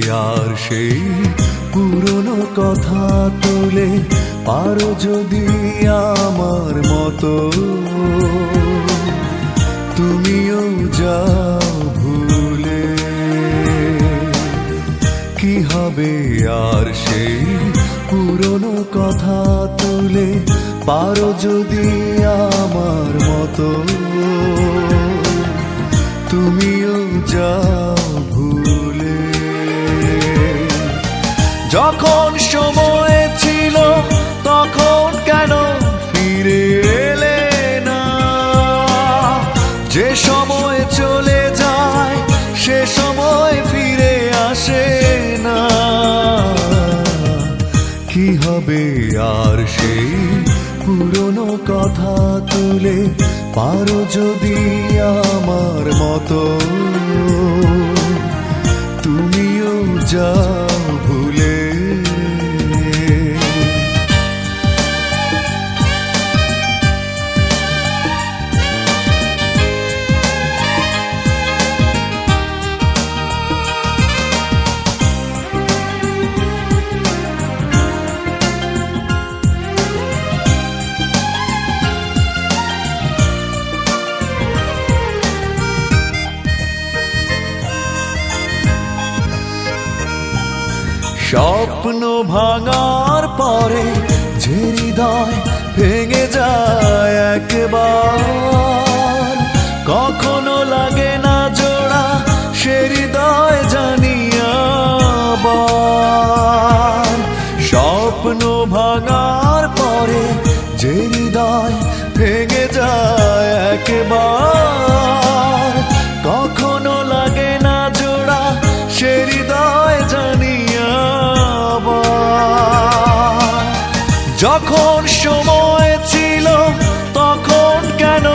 আর সেই পুরনো কথা তুলে পারো যদি আমার মতো তুমিও যাও ভুলে। কি হবে আর সেই পুরনো কথা তুলে পারো যদি আমার মতো তুমিও যাও ভুলে। যখন সময় ছিল তখন কেন ফিরে এলে না? যে সময় চলে যায় সে সময় ফিরে আসে না। কি হবে আর সেই পুরনো কথা তুলে পারো যদি আমার মতো তুমিও যাও ভুলে। স্বপ্ন ভাঙার পরে যে হৃদয় ভেঙে যায় একবার, কখনো লাগে না জোড়া সে হৃদয় জানিয়াবার। স্বপ্ন ভাঙার পরে যে হৃদয় ভেঙে যায় একবার, কখনো লাগে না জোড়া সে হৃদয় জানিয়াবার। যখন সময় ছিল তখন কেন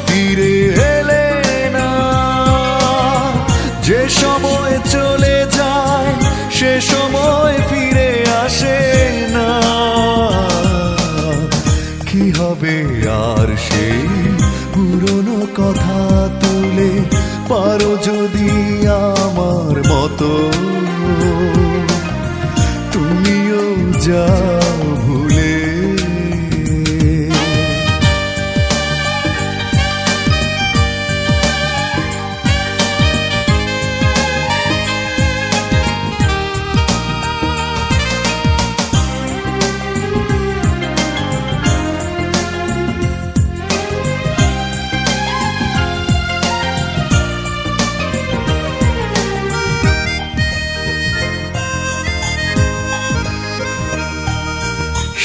ফিরে এলে না? যে সময় চলে যায় সে সময় ফিরে আসে না। কি হবে আর সেই পুরনো কথা তুলে পারো যদি আমার মতো তুমিও যাও ভুলে।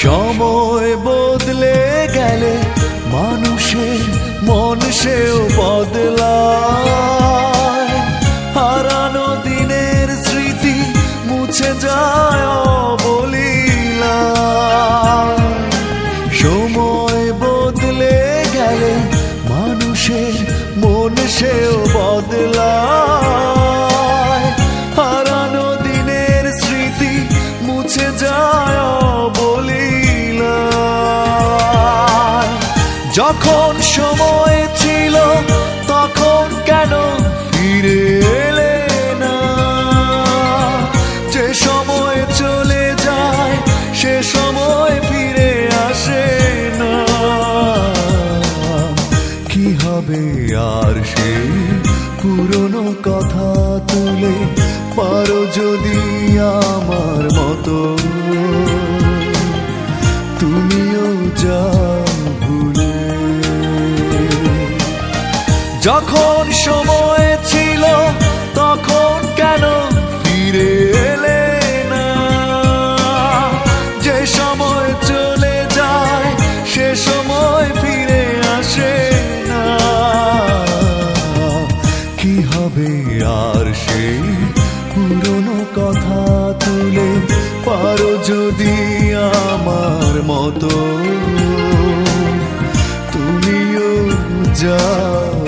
সময় বদলে গেলে মানুষের মন সেও বদলায়। হারানো দিনের স্মৃতি মুছে যায় অবলীলায়। সময় বদলে গেলে মানুষের মন সেও বদলায়। হারানো দিনের স্মৃতি মুছে যায় অবলীলায়। যখন সময় ছিল তখন কেন ফিরে এলে না? যে সময় চলে যায় সে সময় ফিরে আসে না। কি হবে আর সেই পুরনো কথা তুলে পারো যদি আমার মতো তুমিও যাও ভুলে। যখন সময় ছিল তখন কেন ফিরে এলে না? যে সময় চলে যায় সে সময় ফিরে আসে না। কি হবে আর সেই পুরনো কথা তুলে পারো যদি আমার মতো তুমিও যাও